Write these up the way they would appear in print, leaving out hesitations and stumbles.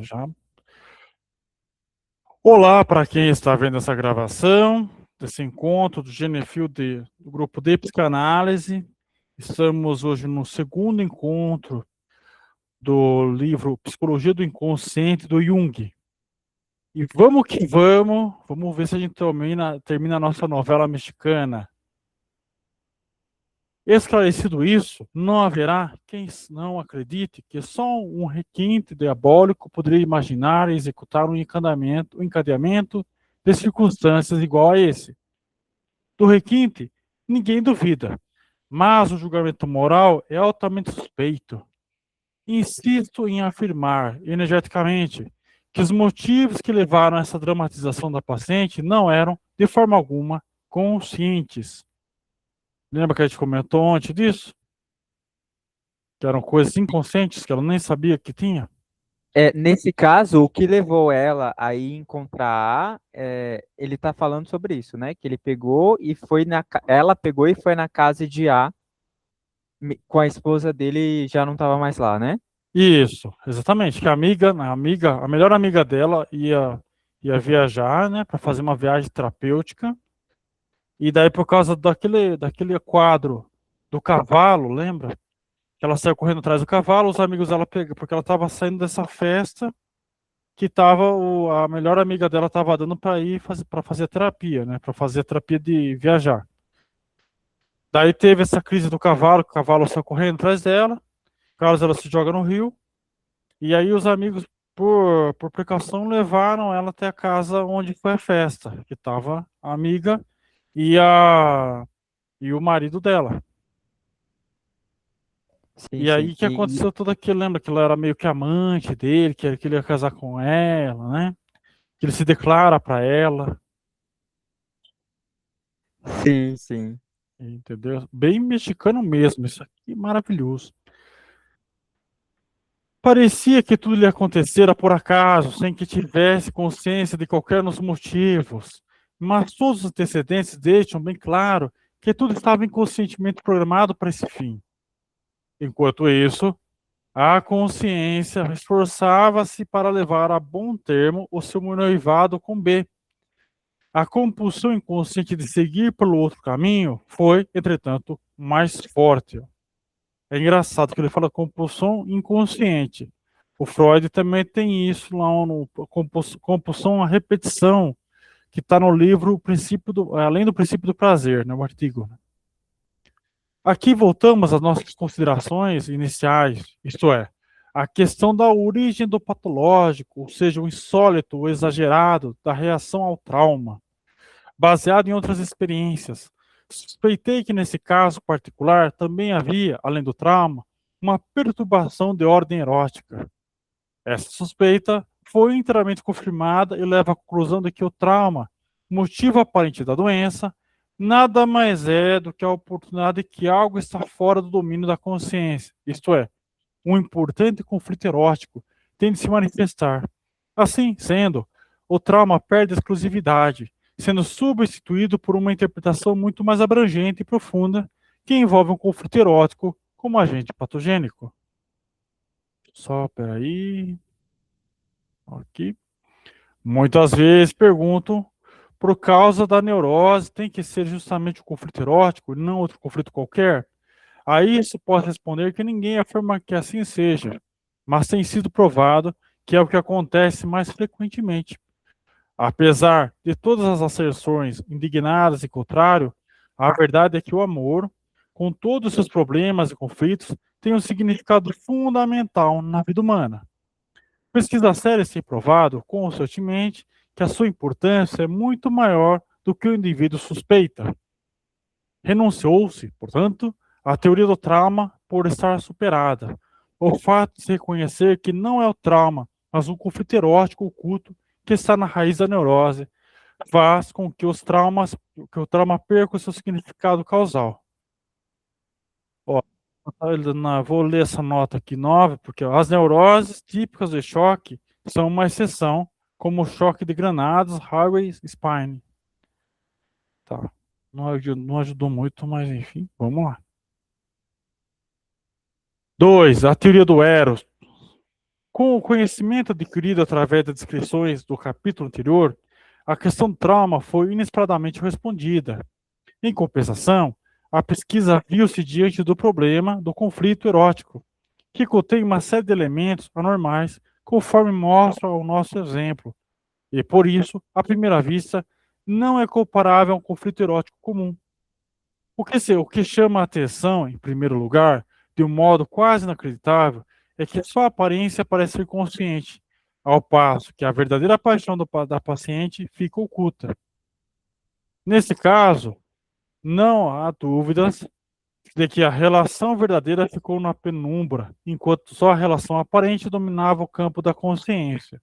Já. Olá para quem está vendo essa gravação desse encontro do Genefil do grupo de psicanálise. Estamos hoje no segundo encontro do livro Psicologia do Inconsciente do Jung. E vamos que vamos ver se a gente termina a nossa novela mexicana. Esclarecido isso, não haverá quem não acredite que só um requinte diabólico poderia imaginar e executar um encadeamento de circunstâncias igual a esse. Do requinte, ninguém duvida, mas o julgamento moral é altamente suspeito. Insisto em afirmar energeticamente que os motivos que levaram a essa dramatização da paciente não eram, de forma alguma, conscientes. Lembra que a gente comentou antes disso? Que eram coisas inconscientes que ela nem sabia que tinha? Nesse caso, o que levou ela a ir encontrar ele está falando sobre isso, né? Que ele pegou e ela pegou e foi na casa de A, com a esposa dele já não estava mais lá, né? Isso, exatamente. Que a melhor amiga dela ia viajar, né, para fazer uma viagem terapêutica. E daí, por causa daquele quadro do cavalo, lembra? Que ela saiu correndo atrás do cavalo, os amigos dela pegam, porque ela estava saindo dessa festa que a melhor amiga dela estava dando para ir para fazer terapia, né? Para fazer terapia de viajar. Daí teve essa crise do cavalo, que o cavalo saiu correndo atrás dela, Carlos ela se joga no rio, e aí os amigos, por precaução, levaram ela até a casa onde foi a festa, que estava a amiga e, e o marido dela. Sim, E sim. aí que aconteceu tudo aquilo, lembra que ela era meio que amante dele, que ele ia casar com ela, né? Que ele se declara para ela, Sim, sim. entendeu? Bem mexicano mesmo, isso aqui maravilhoso. Parecia que tudo lhe acontecera por acaso, sem que tivesse consciência de qualquer dos motivos. Mas todos os antecedentes deixam bem claro que tudo estava inconscientemente programado para esse fim. Enquanto isso, a consciência esforçava-se para levar a bom termo o seu noivado com B. A compulsão inconsciente de seguir pelo outro caminho foi, entretanto, mais forte. É engraçado que ele fala compulsão inconsciente. O Freud também tem isso lá no compulsão à repetição, que está no livro Além do Princípio do Prazer, né, o artigo. Aqui voltamos às nossas considerações iniciais, isto é, a questão da origem do patológico, ou seja, o insólito, o exagerado da reação ao trauma, baseado em outras experiências. Suspeitei que nesse caso particular também havia, além do trauma, uma perturbação de ordem erótica. Essa suspeita foi inteiramente confirmada e leva à conclusão de que o trauma, motivo aparente da doença, nada mais é do que a oportunidade de que algo está fora do domínio da consciência, isto é, um importante conflito erótico tem de se manifestar. Assim sendo, o trauma perde exclusividade, sendo substituído por uma interpretação muito mais abrangente e profunda que envolve um conflito erótico como agente patogênico. Só peraí. Aqui. Muitas vezes perguntam, por causa da neurose, tem que ser justamente o conflito erótico e não outro conflito qualquer? A isso posso responder que ninguém afirma que assim seja, mas tem sido provado que é o que acontece mais frequentemente. Apesar de todas as asserções indignadas e contrário, a verdade é que o amor, com todos os seus problemas e conflitos, tem um significado fundamental na vida humana. Pesquisas sérias têm provado, constantemente, que a sua importância é muito maior do que o indivíduo suspeita. Renunciou-se, portanto, à teoria do trauma por estar superada. O fato de se reconhecer que não é o trauma, mas um conflito erótico oculto que está na raiz da neurose, faz com que o trauma perca o seu significado causal. Ó, vou ler essa nota aqui nova, porque ó, as neuroses típicas de choque são uma exceção, como o choque de granadas, highway spine. Tá. Não ajudou muito, mas enfim, vamos lá. 2. A teoria do Eros. Com o conhecimento adquirido através das descrições do capítulo anterior, a questão do trauma foi inesperadamente respondida. Em compensação, a pesquisa viu-se diante do problema do conflito erótico, que contém uma série de elementos anormais, conforme mostra o nosso exemplo, e por isso, à primeira vista, não é comparável a um conflito erótico comum. O que chama a atenção, em primeiro lugar, de um modo quase inacreditável, é que sua aparência parece ser consciente, ao passo que a verdadeira paixão da paciente fica oculta. Nesse caso, não há dúvidas de que a relação verdadeira ficou na penumbra, enquanto só a relação aparente dominava o campo da consciência.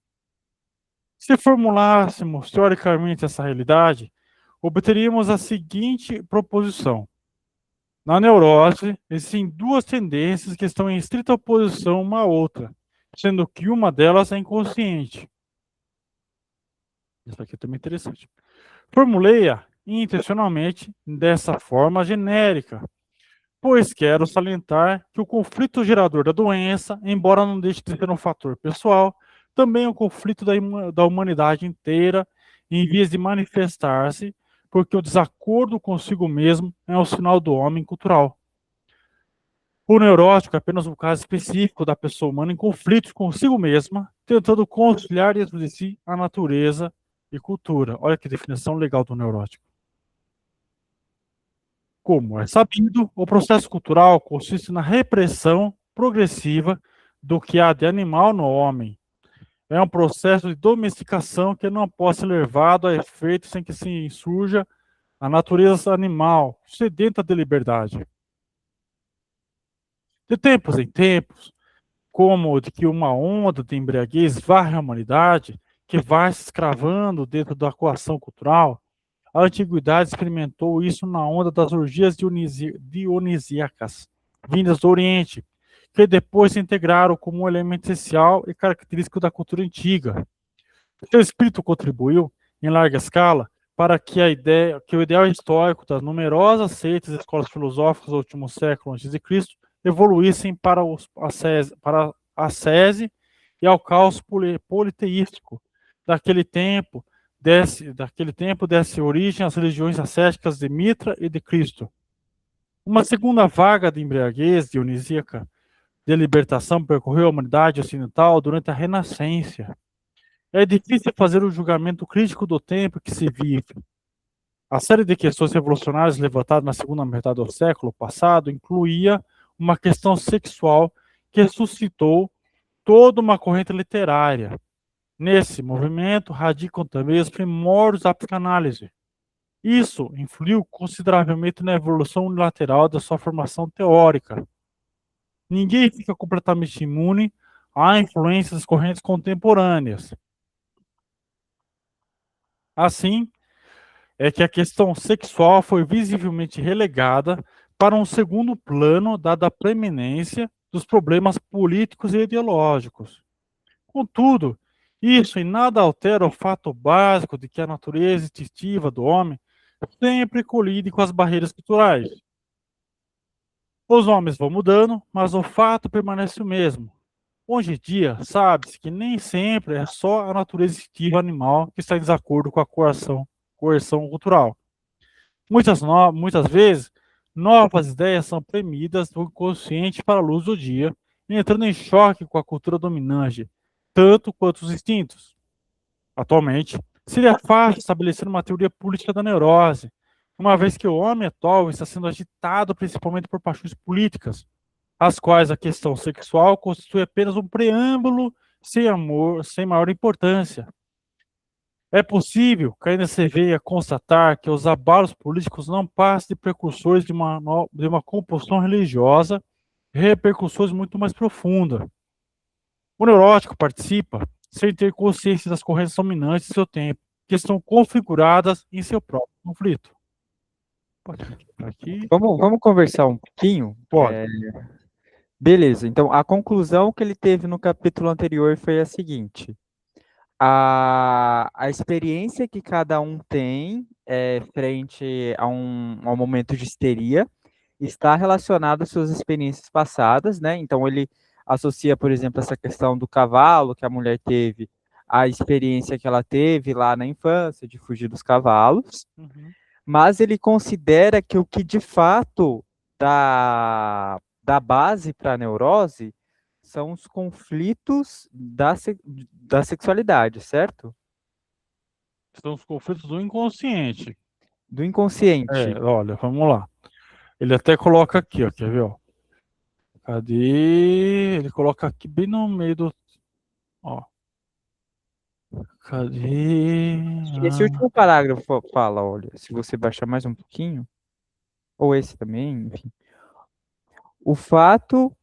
Se formulássemos teoricamente essa realidade, obteríamos a seguinte proposição: na neurose, existem duas tendências que estão em estrita oposição uma à outra, sendo que uma delas é inconsciente. Isso aqui também é interessante. Formulei-a intencionalmente dessa forma genérica, pois quero salientar que o conflito gerador da doença, embora não deixe de ser um fator pessoal, também é um conflito da humanidade inteira, em vias de manifestar-se, porque o desacordo consigo mesmo é um sinal do homem cultural. O neurótico é apenas um caso específico da pessoa humana em conflitos consigo mesma, tentando conciliar dentro de si a natureza e cultura. Olha que definição legal do neurótico. Como é sabido, o processo cultural consiste na repressão progressiva do que há de animal no homem. É um processo de domesticação que não pode ser levado a efeito sem que se insurja a natureza animal, sedenta de liberdade. De tempos em tempos, como de que uma onda de embriaguez varre a humanidade, que vai se escravando dentro da coação cultural, a antiguidade experimentou isso na onda das orgias dionisíacas, vindas do Oriente, que depois se integraram como um elemento essencial e característico da cultura antiga. Seu espírito contribuiu, em larga escala, para que o ideal histórico das numerosas seitas e escolas filosóficas do último século a.C. evoluíssem para a ascese e ao caos politeístico daquele tempo desse origem às religiões ascéticas de Mitra e de Cristo. Uma segunda vaga de embriaguez dionisíaca de libertação percorreu a humanidade ocidental durante a Renascença. É difícil fazer o julgamento crítico do tempo que se vive. A série de questões revolucionárias levantadas na segunda metade do século passado incluía uma questão sexual que suscitou toda uma corrente literária. Nesse movimento radicam também os primórdios da psicanálise. Isso influiu consideravelmente na evolução unilateral da sua formação teórica. Ninguém fica completamente imune à influência das correntes contemporâneas. Assim, é que a questão sexual foi visivelmente relegada para um segundo plano, dada a preeminência dos problemas políticos e ideológicos. Contudo, isso em nada altera o fato básico de que a natureza instintiva do homem sempre colide com as barreiras culturais. Os homens vão mudando, mas o fato permanece o mesmo. Hoje em dia, sabe-se que nem sempre é só a natureza instintiva animal que está em desacordo com a coerção cultural. Muitas vezes, novas ideias são premidas do inconsciente para a luz do dia, entrando em choque com a cultura dominante, tanto quanto os instintos. Atualmente, seria fácil estabelecer uma teoria política da neurose, uma vez que o homem atual está sendo agitado principalmente por paixões políticas, as quais a questão sexual constitui apenas um preâmbulo sem maior importância. É possível que ainda se venha constatar que os abalos políticos não passam de precursores de uma compulsão religiosa e repercussões muito mais profundas. O neurótico participa sem ter consciência das correntes dominantes de seu tempo, que estão configuradas em seu próprio conflito. Pode clicar aqui. Vamos conversar um pouquinho? Pode. Beleza, então a conclusão que ele teve no capítulo anterior foi a seguinte: a experiência que cada um tem frente a um momento de histeria está relacionada às suas experiências passadas, né? Então associa, por exemplo, essa questão do cavalo que a mulher teve, à experiência que ela teve lá na infância de fugir dos cavalos, Uhum. mas ele considera que o que de fato dá base para a neurose são os conflitos da sexualidade, certo? São os conflitos do inconsciente. Do inconsciente. Olha, vamos lá. Ele até coloca aqui, ó, quer ver, ó? Cadê? Ele coloca aqui bem no meio do, ó. Cadê? Esse Ah, último parágrafo fala, olha, se você baixar mais um pouquinho, ou esse também, enfim. O fato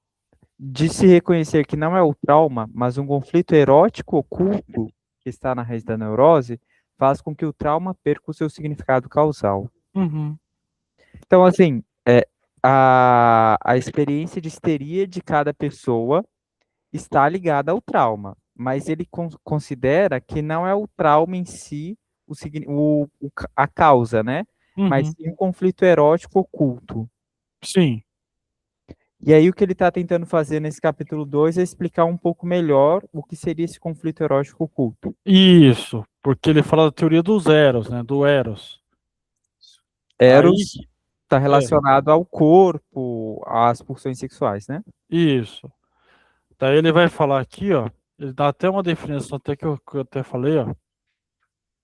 de se reconhecer que não é o trauma, mas um conflito erótico oculto que está na raiz da neurose, faz com que o trauma perca o seu significado causal. uhum. Então, assim, a experiência de histeria de cada pessoa está ligada ao trauma, mas ele considera que não é o trauma em si a causa, né? Mas Uhum. sim um conflito erótico oculto. Sim, E aí o que ele está tentando fazer nesse capítulo 2 é explicar um pouco melhor o que seria esse conflito erótico oculto. isso, porque ele fala da teoria dos eros, né, do eros. Aí, Eros está é, relacionado ao corpo, às pulsões sexuais, né? isso. Daí ele vai falar aqui, ó, ele dá até uma definição até que eu até falei, ó.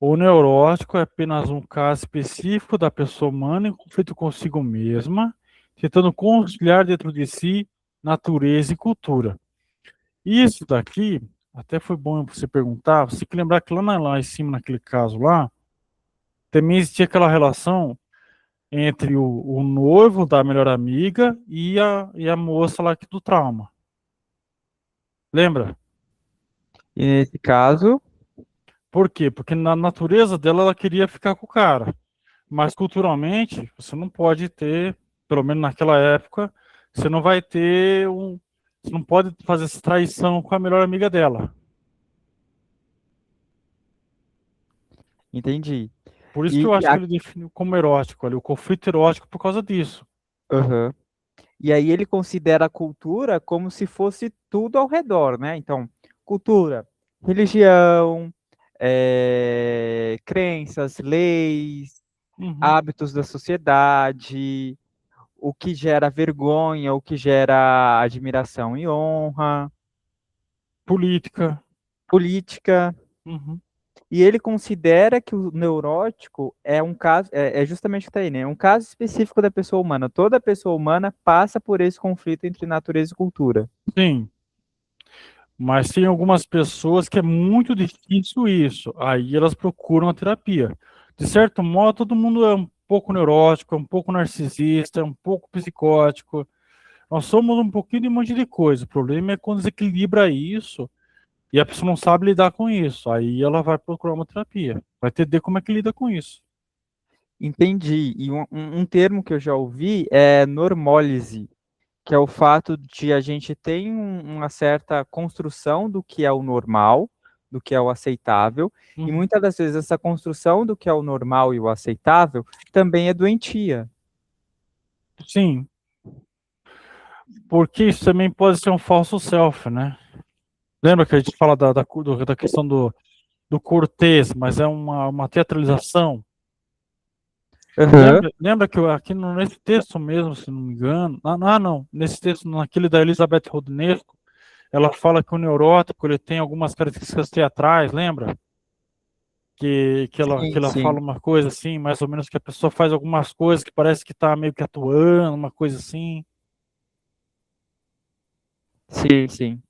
O neurótico é apenas um caso específico da pessoa humana em conflito consigo mesma, tentando conciliar dentro de si natureza e cultura. Isso daqui, até foi bom você perguntar, você que lembrar que lá em cima, naquele caso lá, também existia aquela relação entre o noivo da melhor amiga e a moça lá do trauma. Lembra? E nesse caso, Por quê? Porque na natureza dela ela queria ficar com o cara. Mas culturalmente, você não pode ter, pelo menos naquela época, você não vai ter um. Você não pode fazer essa traição com a melhor amiga dela. entendi. Por isso que eu E, e acho que a- ele definiu como erótico ali, o conflito erótico por causa disso. Aham. E aí ele considera a cultura como se fosse tudo ao redor, né? Então, cultura, religião, crenças, leis, Uhum. hábitos da sociedade, o que gera vergonha, o que gera admiração e honra, Política. política. Uhum. E ele considera que o neurótico é um caso, é justamente o que tá aí, né? É um caso específico da pessoa humana. Toda pessoa humana passa por esse conflito entre natureza e cultura. Sim. Mas tem algumas pessoas que é muito difícil isso. Aí elas procuram a terapia. De certo modo, todo mundo é um pouco neurótico, é um pouco narcisista, é um pouco psicótico. Nós somos um pouquinho de um monte de coisa. O problema é quando desequilibra isso e a pessoa não sabe lidar com isso. Aí ela vai procurar uma terapia. Vai entender como é que lida com isso. Entendi. E um termo que eu já ouvi é normólise, que é o fato de a gente ter uma certa construção do que é o normal, do que é o aceitável, e Uhum. muitas das vezes essa construção do que é o normal e o aceitável também é doentia. Sim, porque isso também pode ser um falso self, né? Lembra que a gente fala da questão do Cortez, mas é uma teatralização. Aham. Lembra que aqui nesse texto mesmo, se não me engano, não, nesse texto, naquele da Elizabeth Rodnesco, ela fala que o neurótico ele tem algumas características teatrais, lembra? Que Sim, ela fala sim. uma coisa assim, mais ou menos que a pessoa faz algumas coisas que parece que está meio que atuando, uma coisa assim. Sim, sim.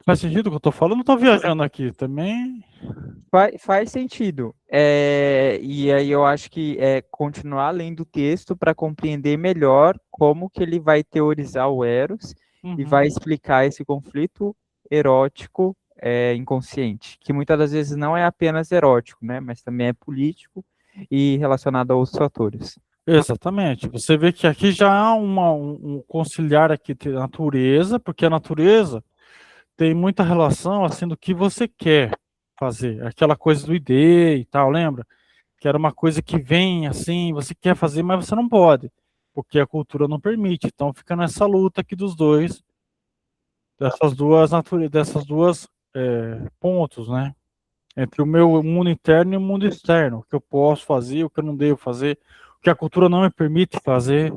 Faz sentido o que eu estou falando? Estou viajando aqui também. Faz sentido. E aí eu acho que é continuar lendo o texto para compreender melhor como que ele vai teorizar o Eros e Uhum. vai explicar esse conflito erótico inconsciente, que muitas das vezes não é apenas erótico, né, mas também é político e relacionado a outros fatores. Exatamente. Você vê que aqui já há um conciliar aqui entre a natureza, porque a natureza tem muita relação assim do que você quer fazer. Aquela coisa do ID e tal, lembra? Que era uma coisa que vem assim, você quer fazer, mas você não pode. porque a cultura não permite. Então fica nessa luta aqui dos dois, dessas duas pontos, né? Entre o meu mundo interno e o mundo externo, o que eu posso fazer, o que eu não devo fazer, o que a cultura não me permite fazer.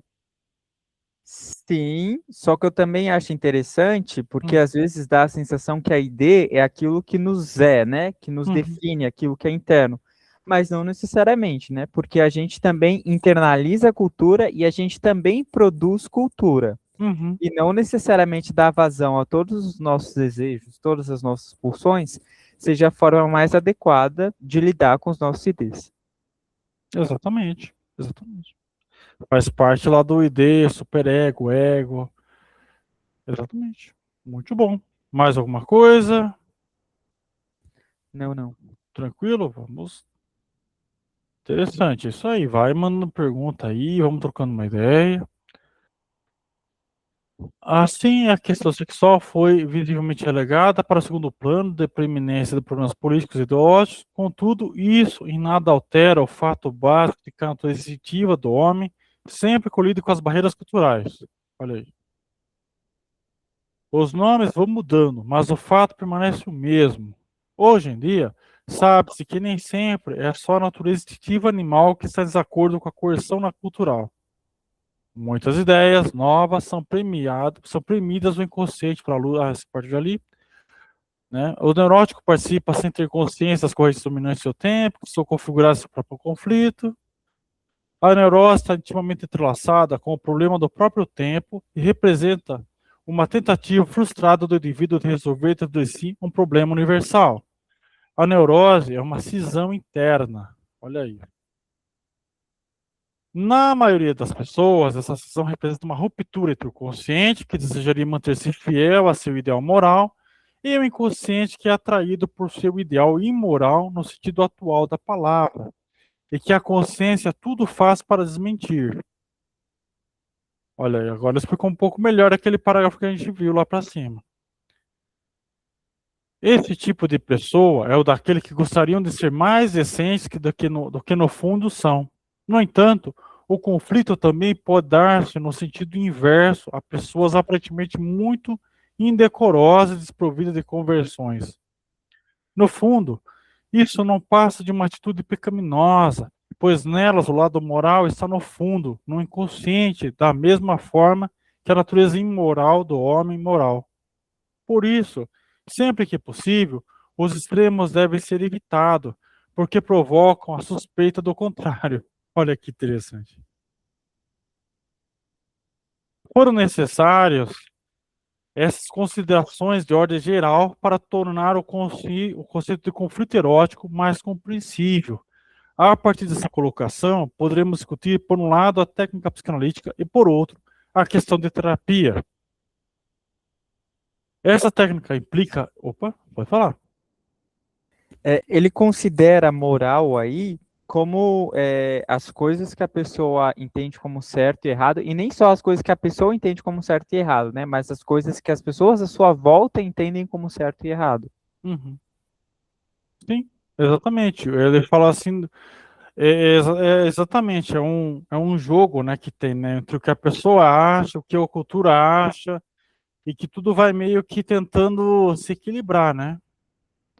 Sim, só que eu também acho interessante, porque Hum, às vezes dá a sensação que a ID é aquilo que nos é, né? Que nos uhum, define, aquilo que é interno. Mas não necessariamente, né? Porque a gente também internaliza a cultura e a gente também produz cultura. uhum, E não necessariamente dá vazão a todos os nossos desejos, todas as nossas pulsões, seja a forma mais adequada de lidar com os nossos IDs. exatamente, exatamente. Faz parte lá do ID, superego, ego. Exatamente. Muito bom. Mais alguma coisa? Não, não. Tranquilo? Vamos. Interessante. Isso aí. Vai mandando pergunta aí, vamos trocando uma ideia. Assim, a questão sexual foi visivelmente relegada para o segundo plano de preeminência de problemas políticos e ideológicos. Contudo, isso em nada altera o fato básico de que a natureza instintiva do homem sempre colide com as barreiras culturais. Olha aí. Os nomes vão mudando, mas o fato permanece o mesmo. Hoje em dia, sabe-se que nem sempre é só a natureza instintiva animal que está em desacordo com a coerção cultural. Muitas ideias novas são premidas no inconsciente para a partir dali. Né? O neurótico participa sem ter consciência das correntes dominantes do seu tempo, que são configuradas seu próprio conflito. A neurose está intimamente entrelaçada com o problema do próprio tempo e representa uma tentativa frustrada do indivíduo de resolver dentro de si um problema universal. A neurose é uma cisão interna. Olha aí. Na maioria das pessoas, essa cisão representa uma ruptura entre o consciente, que desejaria manter-se fiel a seu ideal moral, e o inconsciente, que é atraído por seu ideal imoral no sentido atual da palavra, e que a consciência tudo faz para desmentir. Olha aí, agora explicou um pouco melhor aquele parágrafo que a gente viu lá para cima. Esse tipo de pessoa é o daquele que gostariam de ser mais decentes do que no fundo são. No entanto, o conflito também pode dar-se no sentido inverso a pessoas aparentemente muito indecorosas e desprovidas de conversões. No fundo, isso não passa de uma atitude pecaminosa, pois nelas o lado moral está no fundo, no inconsciente, da mesma forma que a natureza imoral do homem moral. Por isso, sempre que possível, os extremos devem ser evitados, porque provocam a suspeita do contrário. Olha que interessante. Foram necessárias essas considerações de ordem geral para tornar o conceito de conflito erótico mais compreensível. A partir dessa colocação, poderemos discutir, por um lado, a técnica psicanalítica e, por outro, a questão de terapia. Essa técnica implica. Opa, pode falar. Ele considera moral aí como as coisas que a pessoa entende como certo e errado, e nem só as coisas que a pessoa entende como certo e errado, né? Mas as coisas que as pessoas à sua volta entendem como certo e errado. Uhum. Sim, exatamente. Ele fala assim, exatamente, é um jogo, né, que tem, né, entre o que a pessoa acha, o que a cultura acha, e que tudo vai meio que tentando se equilibrar, né?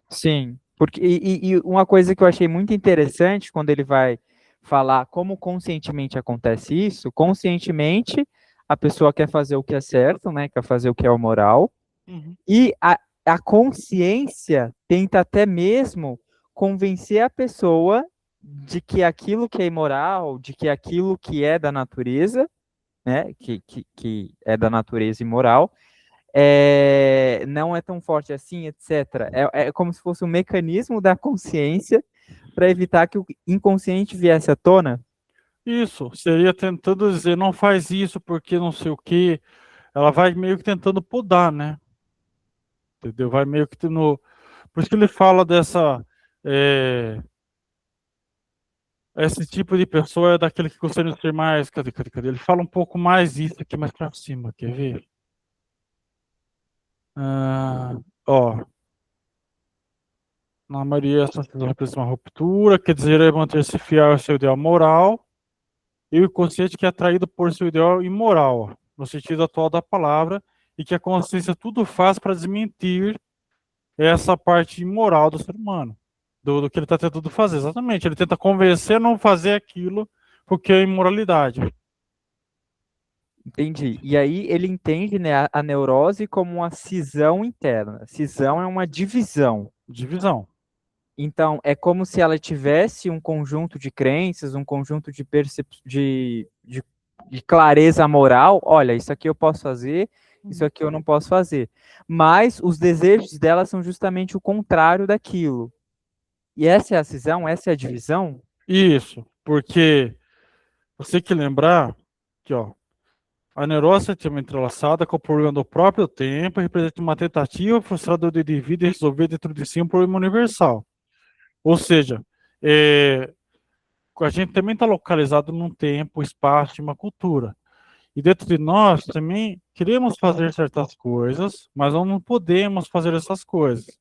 Sim, porque e uma coisa que eu achei muito interessante quando ele vai falar como conscientemente acontece isso, conscientemente a pessoa quer fazer o que é certo, né? Quer fazer o que é o moral, Uhum. e a consciência tenta até mesmo convencer a pessoa de que aquilo que é imoral, de que aquilo que é da natureza, né? Que é da natureza imoral, não é tão forte assim, etc. É como se fosse um mecanismo da consciência para evitar que o inconsciente viesse à tona. Isso, seria tentando dizer, não faz isso porque não sei o quê. Ela vai meio que tentando podar, né? Entendeu? Vai meio que no. Por isso que ele fala dessa. é, Esse tipo de pessoa é daquele que gostaria de ser mais. Cadê? Ele fala um pouco mais isso aqui mais pra cima, quer ver? Ó, na maioria, essa decisão representa uma ruptura, quer dizer, é manter-se fiel ao seu ideal moral. e o inconsciente que é atraído por seu ideal imoral, no sentido atual da palavra, e que a consciência tudo faz para desmentir essa parte imoral do ser humano, do que ele está tentando fazer. Exatamente, ele tenta convencer a não fazer aquilo porque é imoralidade. Entendi. E aí ele entende, né, a neurose como uma cisão interna. Cisão é uma divisão. Divisão. Então, é como se ela tivesse um conjunto de crenças, um conjunto de clareza moral. Olha, isso aqui eu posso fazer, isso aqui eu não posso fazer. Mas os desejos dela são justamente o contrário daquilo. E essa é a cisão, essa é a divisão? Isso, porque você tem que lembrar que, ó, a neurose é uma entrelaçada com o problema do próprio tempo e representa uma tentativa frustrada do indivíduo em resolver dentro de si um problema universal. Ou seja, é, a gente também está localizado num tempo, espaço e uma cultura. E dentro de nós também queremos fazer certas coisas, mas não podemos fazer essas coisas.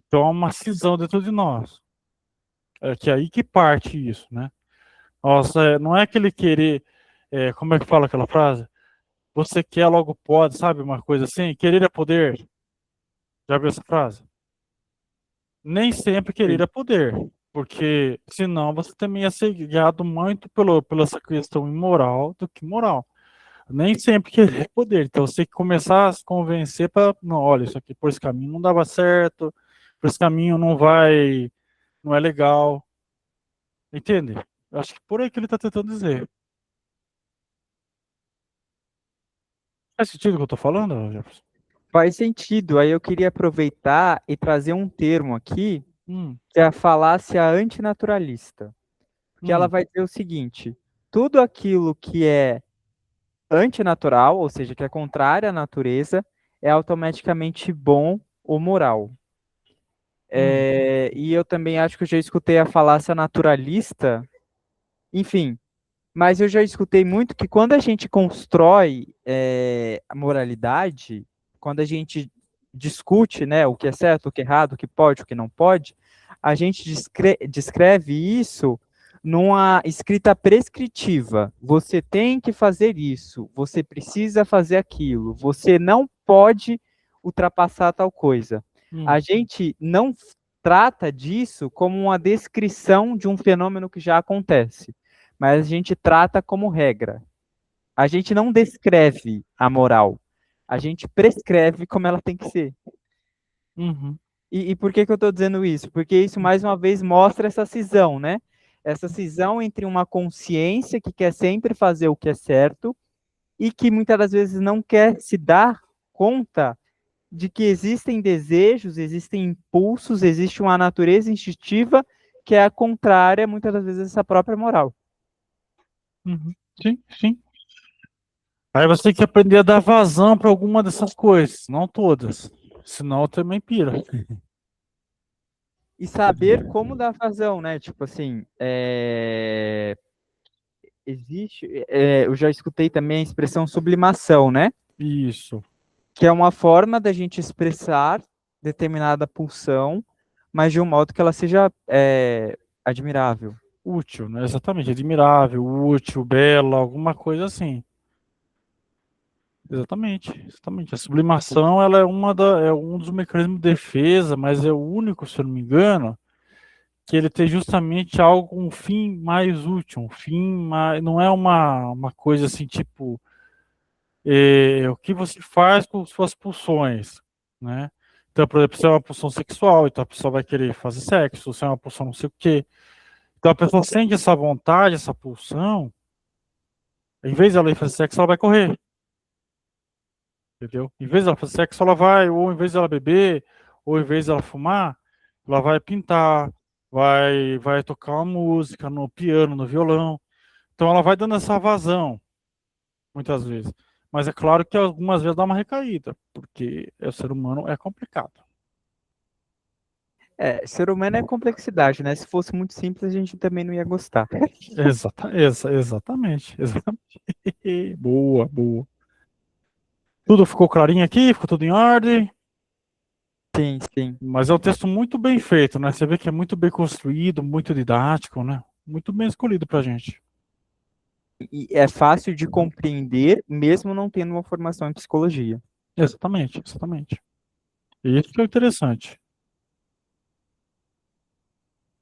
Então há uma cisão dentro de nós. É que é aí que parte isso, né? Nossa, não é aquele querer, como é que fala aquela frase? Você quer, logo pode, sabe? Uma coisa assim, querer é poder. Já viu essa frase? Nem sempre querer Sim. é poder, porque senão você também ia ser guiado muito pela essa questão imoral do que moral. Nem sempre querer é poder. Então você tem que começar a se convencer para, não, olha, isso aqui por esse caminho não dava certo, por esse caminho não vai, não é legal. Entende? Acho que por aí que ele está tentando dizer. Faz sentido o que eu estou falando, Jefferson? Faz sentido. Aí eu queria aproveitar e trazer um termo aqui, Hum, que é a falácia antinaturalista. Porque ela hum, vai dizer o seguinte: tudo aquilo que é antinatural, ou seja, que é contrário à natureza, é automaticamente bom ou moral. hum, E eu também acho que eu já escutei a falácia naturalista, enfim, mas eu já escutei muito que quando a gente constrói a moralidade, quando a gente discute, né, o que é certo, o que é errado, o que pode, o que não pode, a gente descreve isso numa escrita prescritiva. Você tem que fazer isso, você precisa fazer aquilo, você não pode ultrapassar tal coisa. hum, A gente não trata disso como uma descrição de um fenômeno que já acontece, mas a gente trata como regra. A gente não descreve a moral, a gente prescreve como ela tem que ser. uhum, E por que que eu estou dizendo isso? Porque isso, mais uma vez, mostra essa cisão, né? Essa cisão entre uma consciência que quer sempre fazer o que é certo e que muitas das vezes não quer se dar conta de que existem desejos, existem impulsos, existe uma natureza instintiva que é a contrária, muitas das vezes, dessa própria moral. uhum. Sim, sim. Aí você tem que aprender a dar vazão para alguma dessas coisas, não todas. Senão também pira. E saber como dar vazão, né? Tipo assim, eu já escutei também a expressão sublimação, né? Isso. Que é uma forma da gente expressar determinada pulsão, mas de um modo que ela seja admirável. Útil, né? Exatamente. Admirável, útil, bela, alguma coisa assim. Exatamente, exatamente. A sublimação, ela é um dos mecanismos de defesa, mas é o único, se eu não me engano, que ele tem justamente algo, um fim mais útil, um fim mais, não é uma coisa assim, tipo, o que você faz com suas pulsões, né? Então, por exemplo, se é uma pulsão sexual, então a pessoa vai querer fazer sexo, se é uma pulsão não sei o quê. Então a pessoa sente essa vontade, essa pulsão, em vez de ela ir fazer sexo, ela vai correr. Entendeu? Em vez dela fazer sexo, ela vai, ou em vez dela beber, ou em vez dela fumar, ela vai pintar, vai tocar uma música no piano, no violão. Então ela vai dando essa vazão, muitas vezes. Mas é claro que algumas vezes dá uma recaída, porque o ser humano é complicado. Ser humano é complexidade, né? Se fosse muito simples, a gente também não ia gostar. Exatamente, exatamente. Boa, boa. Tudo ficou clarinho aqui, ficou tudo em ordem. Sim, sim. Mas é um texto muito bem feito, né? Você vê que é muito bem construído, muito didático, né? Muito bem escolhido pra gente. E é fácil de compreender, mesmo não tendo uma formação em psicologia. Exatamente, exatamente. E isso que é interessante.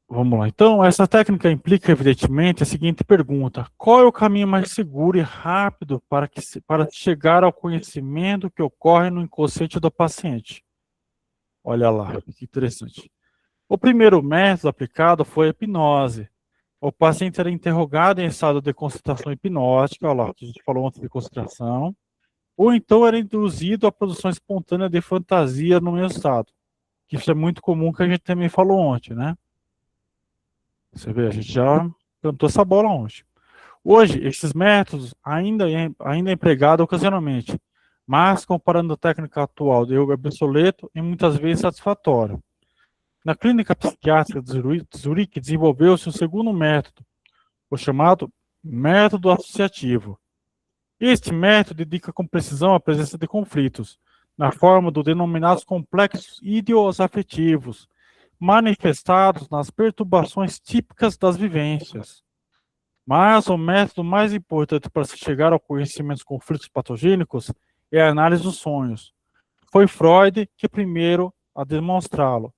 Vamos lá. Então, essa técnica implica, evidentemente, a seguinte pergunta: qual é o caminho mais seguro e rápido para chegar ao conhecimento que ocorre no inconsciente do paciente? Olha lá, que interessante. O primeiro método aplicado foi a hipnose. O paciente era interrogado em estado de concentração hipnótica, olha lá, que a gente falou antes de concentração, ou então era induzido à produção espontânea de fantasia no mesmo estado, que isso é muito comum, que a gente também falou ontem, né? Você vê, a gente já cantou essa bola ontem. Hoje, esses métodos ainda é empregado ocasionalmente, mas comparando a técnica atual de yoga obsoleto e muitas vezes satisfatório. Na clínica psiquiátrica de Zurique desenvolveu-se um segundo método, o chamado método associativo. Este método indica com precisão a presença de conflitos, na forma dos denominados complexos idioafetivos, manifestados nas perturbações típicas das vivências. Mas o método mais importante para se chegar ao conhecimento dos conflitos patogênicos é a análise dos sonhos. Foi Freud que primeiro a demonstrá-lo.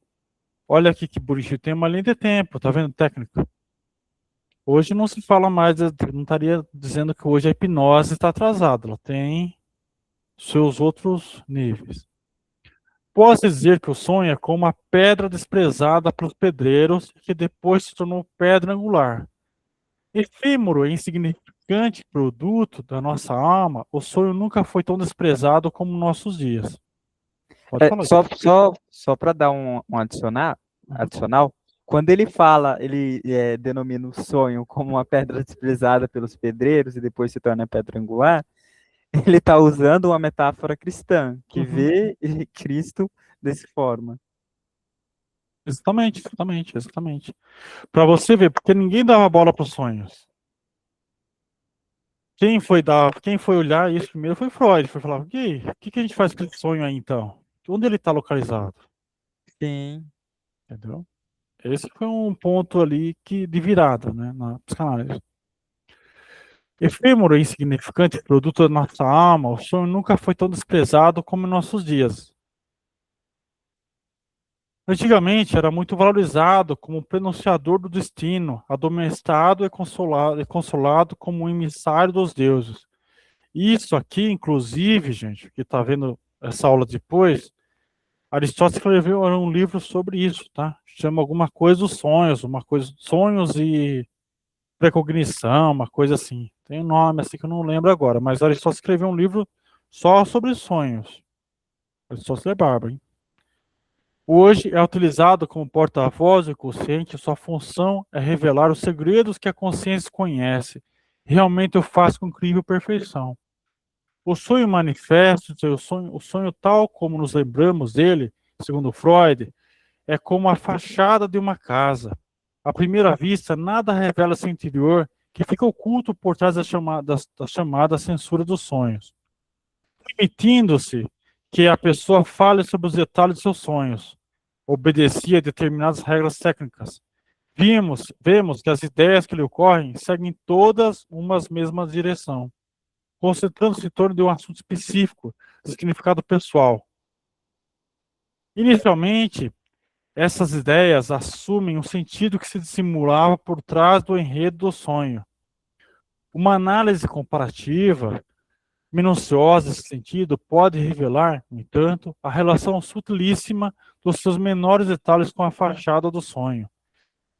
Olha aqui que bonitinho, tem uma linha de tempo, tá vendo técnica? Hoje não se fala mais, não estaria dizendo que hoje a hipnose está atrasada, ela tem seus outros níveis. Posso dizer que o sonho é como uma pedra desprezada pelos pedreiros que depois se tornou pedra angular. Efêmero e insignificante produto da nossa alma, o sonho nunca foi tão desprezado como nossos dias. Pode falar, Só, gente. só para dar um Uhum. adicional, quando ele fala, ele denomina o sonho como uma pedra desprezada pelos pedreiros e depois se torna pedra angular, ele está usando uma metáfora cristã, que Uhum. vê Cristo dessa forma. Exatamente, exatamente, exatamente. Para você ver, porque ninguém dava bola para os sonhos. Quem foi olhar isso primeiro foi Freud. Foi falar, o que a gente faz com esse sonho aí então? Onde ele está localizado? Sim. Entendeu? Esse foi um ponto ali de virada, né, na psicanálise. Efêmero e insignificante, produto da nossa alma, o sonho nunca foi tão desprezado como em nossos dias. Antigamente era muito valorizado como prenunciador do destino, admoestado e consolado como um emissário dos deuses. Isso aqui, inclusive, gente, que está vendo essa aula depois, Aristóteles escreveu um livro sobre isso, tá? Chama alguma coisa dos sonhos, uma coisa sonhos e precognição, uma coisa assim. Tem um nome assim que eu não lembro agora, mas Aristóteles escreveu um livro só sobre sonhos. Aristóteles é bárbaro, hein? Hoje é utilizado como porta-voz do consciente, sua função é revelar os segredos que a consciência conhece. Realmente o faz com incrível perfeição. O sonho manifesto, o sonho tal como nos lembramos dele, segundo Freud, é como a fachada de uma casa. À primeira vista, nada revela seu interior que fica oculto por trás da chamada censura dos sonhos, permitindo-se que a pessoa fale sobre os detalhes de seus sonhos. Obedecia a determinadas regras técnicas. Vemos que as ideias que lhe ocorrem seguem todas uma mesma direção, concentrando-se em torno de um assunto específico, de significado pessoal. Inicialmente, essas ideias assumem um sentido que se dissimulava por trás do enredo do sonho. Uma análise comparativa, minuciosa nesse sentido, pode revelar, no entanto, a relação sutilíssima dos seus menores detalhes com a fachada do sonho.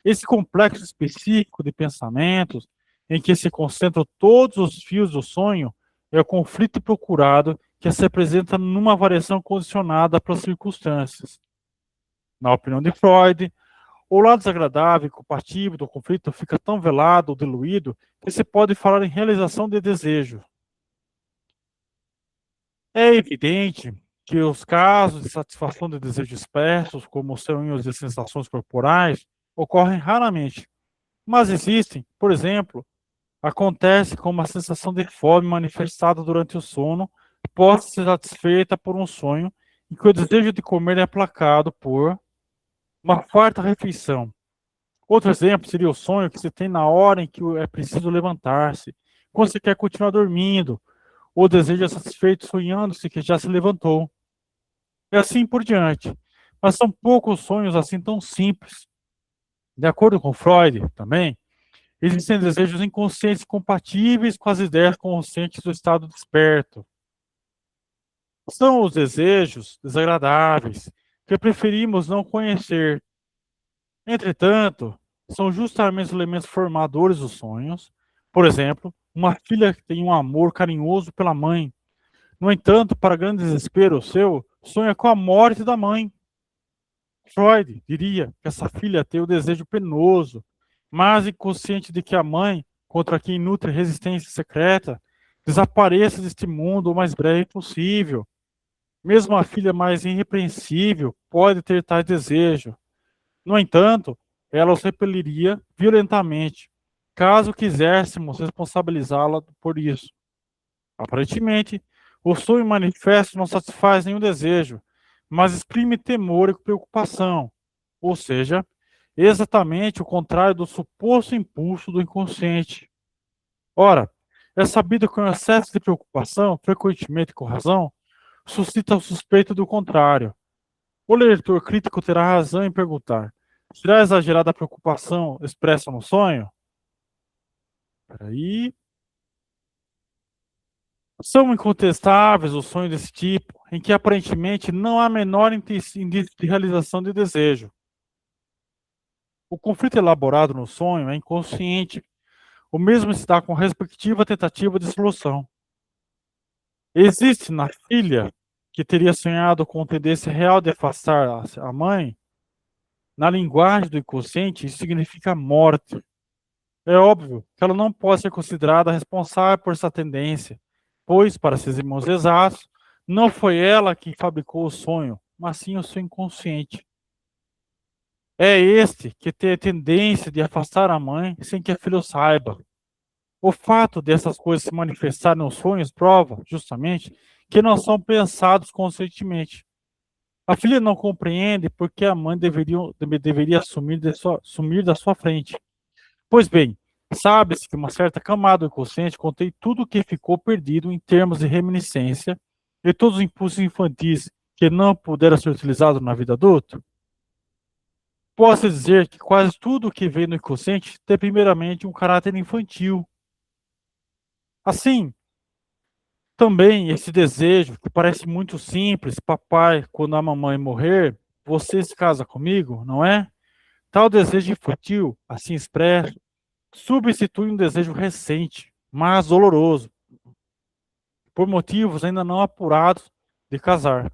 Esse complexo específico de pensamentos, em que se concentram todos os fios do sonho, é o conflito procurado que se apresenta numa variação condicionada pelas circunstâncias. Na opinião de Freud, o lado desagradável e compatível do conflito fica tão velado ou diluído que se pode falar em realização de desejo. É evidente que os casos de satisfação de desejos expressos, como sonhos e sensações corporais, ocorrem raramente, mas existem. Por exemplo, acontece com uma sensação de fome manifestada durante o sono, pode ser satisfeita por um sonho em que o desejo de comer é aplacado por uma farta refeição. Outro exemplo seria o sonho que se tem na hora em que é preciso levantar-se, quando você quer continuar dormindo, ou o desejo é satisfeito sonhando-se que já se levantou, e assim por diante. Mas são poucos sonhos assim tão simples. De acordo com Freud, também, existem desejos inconscientes compatíveis com as ideias conscientes do estado desperto. São os desejos desagradáveis que preferimos não conhecer. Entretanto, são justamente os elementos formadores dos sonhos. Por exemplo, uma filha que tem um amor carinhoso pela mãe. No entanto, para grande desespero seu, sonha com a morte da mãe. Freud diria que essa filha tem o desejo penoso, mas inconsciente de que a mãe, contra quem nutre resistência secreta, desapareça deste mundo o mais breve possível. Mesmo a filha mais irrepreensível pode ter tais desejo. No entanto, ela os repeliria violentamente, caso quiséssemos responsabilizá-la por isso. Aparentemente, o sonho manifesto não satisfaz nenhum desejo, mas exprime temor e preocupação, ou seja, exatamente o contrário do suposto impulso do inconsciente. Ora, é sabido que o excesso de preocupação, frequentemente com razão, suscita o suspeito do contrário. O leitor crítico terá razão em perguntar: será exagerada a preocupação expressa no sonho? Peraí. São incontestáveis os sonhos desse tipo, em que aparentemente não há menor indício de realização de desejo. O conflito elaborado no sonho é inconsciente. O mesmo se dá com a respectiva tentativa de solução. Existe na filha, que teria sonhado com tendência real de afastar a mãe, na linguagem do inconsciente, isso significa morte. É óbvio que ela não pode ser considerada responsável por essa tendência, pois, para seus irmãos exatos, não foi ela quem fabricou o sonho, mas sim o seu inconsciente. É este que tem a tendência de afastar a mãe sem que a filha o saiba. O fato dessas coisas se manifestarem nos sonhos prova, justamente, que não são pensados conscientemente. A filha não compreende por que a mãe deveria sumir da sua frente. Pois bem, sabe-se que uma certa camada do inconsciente contém tudo o que ficou perdido em termos de reminiscência e todos os impulsos infantis que não puderam ser utilizados na vida adulta. Posso dizer que quase tudo o que vem no inconsciente tem primeiramente um caráter infantil. Assim, também esse desejo, que parece muito simples, papai, quando a mamãe morrer, você se casa comigo, não é? Tal desejo infantil, assim expresso, substitui um desejo recente, mas doloroso, por motivos ainda não apurados de casar.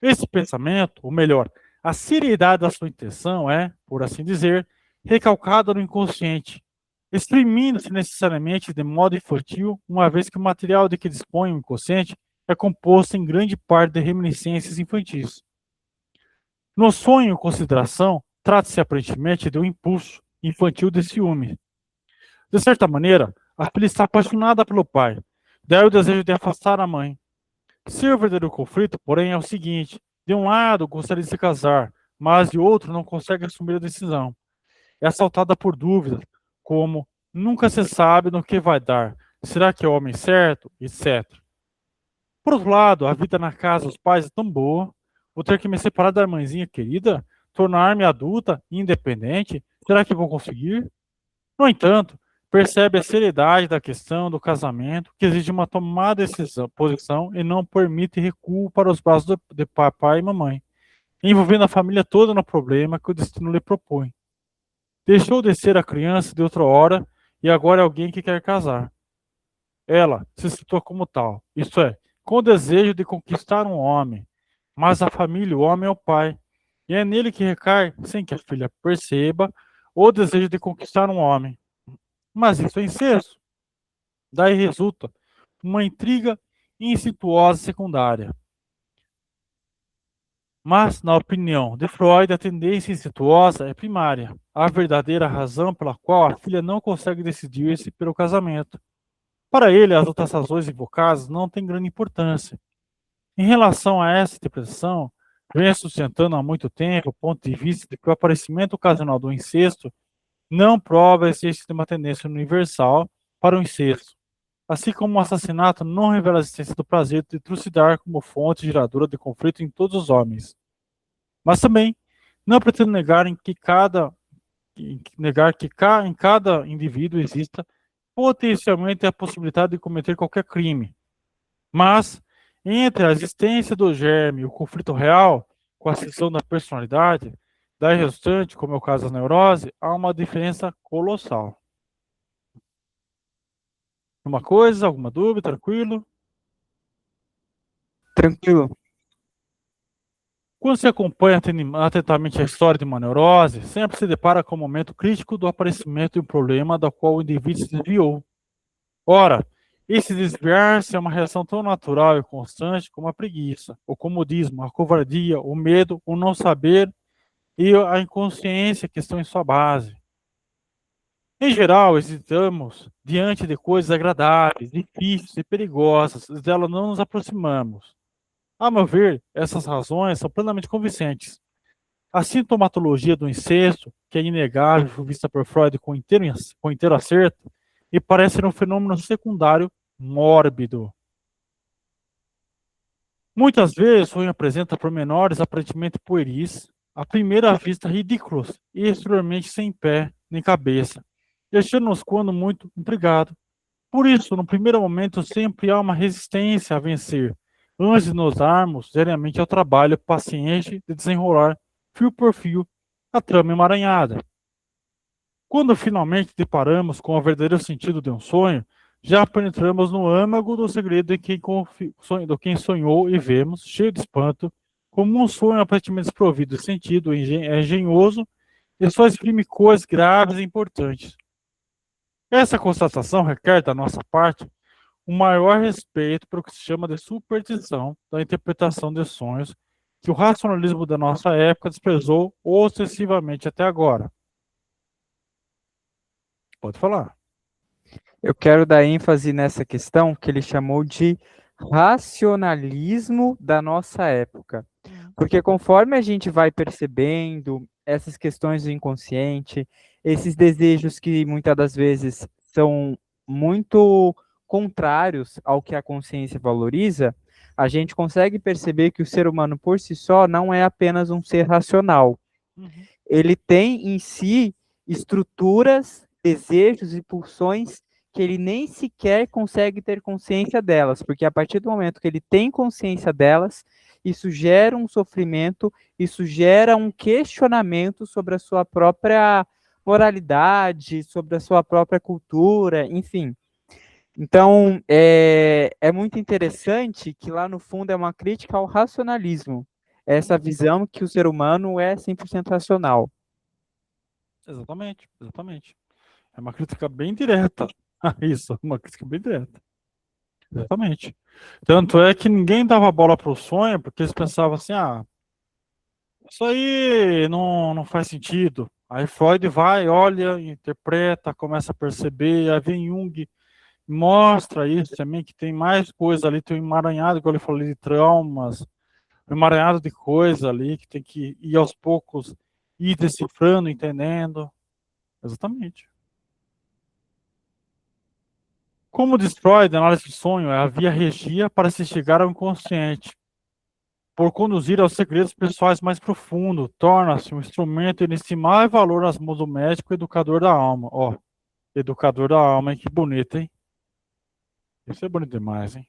Esse pensamento, ou melhor, a seriedade da sua intenção é, por assim dizer, recalcada no inconsciente, exprimindo-se necessariamente de modo infantil, uma vez que o material de que dispõe o inconsciente é composto em grande parte de reminiscências infantis. No sonho, consideração, trata-se aparentemente de um impulso infantil de ciúme. De certa maneira, a filha está apaixonada pelo pai, daí o desejo de afastar a mãe. Seu verdadeiro conflito, porém, é o seguinte: de um lado, gostaria de se casar, mas de outro, não consegue assumir a decisão. É assaltada por dúvidas, como nunca se sabe no que vai dar, será que é o homem certo, etc. Por outro lado, a vida na casa dos pais é tão boa, vou ter que me separar da mãezinha querida, tornar-me adulta e independente, será que vou conseguir? No entanto, percebe a seriedade da questão do casamento, que exige uma tomada de posição e não permite recuo para os braços de papai e mamãe, envolvendo a família toda no problema que o destino lhe propõe. Deixou de ser a criança de outra hora e agora é alguém que quer casar. Ela se citou como tal, isto é, com o desejo de conquistar um homem, mas a família, o homem é o pai, e é nele que recai, sem que a filha perceba, o desejo de conquistar um homem. Mas isso é incesto. Daí resulta uma intriga incestuosa secundária. Mas, na opinião de Freud, a tendência incestuosa é primária, a verdadeira razão pela qual a filha não consegue decidir-se pelo casamento. Para ele, as outras razões invocadas não têm grande importância. Em relação a essa interpretação, vem sustentando há muito tempo o ponto de vista de que o aparecimento ocasional do incesto não prova a existência de uma tendência universal para o incesto, assim como o assassinato não revela a existência do prazer de trucidar como fonte geradora de conflito em todos os homens. Mas também não pretendo negar que em cada indivíduo exista potencialmente a possibilidade de cometer qualquer crime. Mas, entre a existência do germe e o conflito real, com a cisão da personalidade, da resultante, como é o caso da neurose, há uma diferença colossal. Uma coisa, alguma dúvida, tranquilo? Tranquilo. Quando se acompanha atentamente a história de uma neurose, sempre se depara com o momento crítico do aparecimento de um problema do qual o indivíduo se desviou. Ora, esse desviar-se é uma reação tão natural e constante como a preguiça, o comodismo, a covardia, o medo, o não saber e a inconsciência que estão em sua base. Em geral, hesitamos diante de coisas agradáveis, difíceis e perigosas, e delas não nos aproximamos. A meu ver, essas razões são plenamente convincentes. A sintomatologia do incesto, que é inegável, foi vista por Freud com inteiro acerto, e parece ser um fenômeno secundário mórbido. Muitas vezes o sonho apresenta pormenores aparentemente pueris, à primeira vista ridículos e extremamente sem pé nem cabeça, deixando-nos quando muito intrigado. Por isso, no primeiro momento, sempre há uma resistência a vencer, antes de nos darmos seriamente ao trabalho paciente de desenrolar, fio por fio, a trama emaranhada. Quando finalmente deparamos com o verdadeiro sentido de um sonho, já penetramos no âmago do segredo de quem sonhou e vemos, cheio de espanto, como um sonho aparentemente desprovido de sentido, engenhoso e só exprime coisas graves e importantes. Essa constatação requer, da nossa parte, um maior respeito para o que se chama de superstição da interpretação de sonhos, que o racionalismo da nossa época desprezou ostensivamente até agora. Pode falar. Eu quero dar ênfase nessa questão que ele chamou de racionalismo da nossa época. Porque conforme a gente vai percebendo essas questões do inconsciente, esses desejos que muitas das vezes são muito contrários ao que a consciência valoriza, a gente consegue perceber que o ser humano por si só não é apenas um ser racional. Uhum. Ele tem em si estruturas, desejos e pulsões que ele nem sequer consegue ter consciência delas, porque a partir do momento que ele tem consciência delas, isso gera um sofrimento, isso gera um questionamento sobre a sua própria moralidade, sobre a sua própria cultura, enfim. Então, é muito interessante que lá no fundo é uma crítica ao racionalismo, essa visão que o ser humano é 100% racional. Exatamente, exatamente. É uma crítica bem direta a isso, uma crítica bem direta. Exatamente. Tanto é que ninguém dava bola para o sonho, porque eles pensavam assim, isso aí não faz sentido. Aí Freud vai, olha, interpreta, começa a perceber, aí vem Jung, mostra isso também, que tem mais coisa ali, tem um emaranhado, como ele falou, de traumas, um emaranhado de coisa ali, que tem que ir aos poucos, ir decifrando, entendendo. Exatamente. Como diz Freud, a análise de sonho é a via regia para se chegar ao inconsciente, por conduzir aos segredos pessoais mais profundos, torna-se um instrumento de inestimável valor nas mãos do médico educador da alma. Ó, educador da alma, hein? Que bonito, hein? Isso é bonito demais, hein?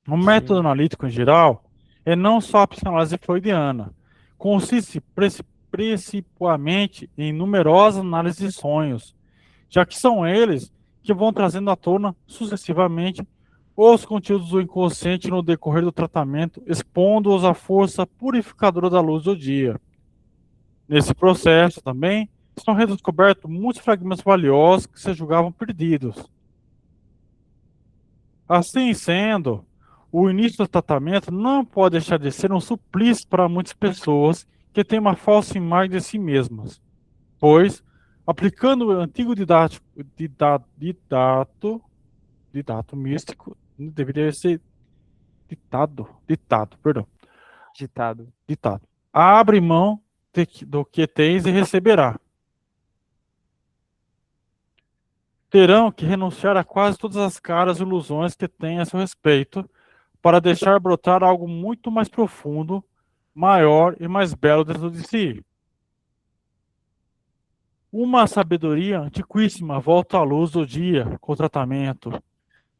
O método Sim. analítico, em geral, é não só a psicanálise freudiana. Consiste principalmente em numerosas análises de sonhos, já que são eles que vão trazendo à tona sucessivamente os conteúdos do inconsciente no decorrer do tratamento, expondo-os à força purificadora da luz do dia. Nesse processo também são redescobertos muitos fragmentos valiosos que se julgavam perdidos. Assim sendo, o início do tratamento não pode deixar de ser um suplício para muitas pessoas que têm uma falsa imagem de si mesmas, pois, aplicando o antigo didato místico, deveria ser perdão, Ditado. ditado. Abre mão do que tens e receberá. terão que renunciar a quase todas as caras e ilusões que têm a seu respeito, para deixar brotar algo muito mais profundo, maior e mais belo dentro de si. Uma sabedoria antiquíssima volta à luz do dia com o tratamento.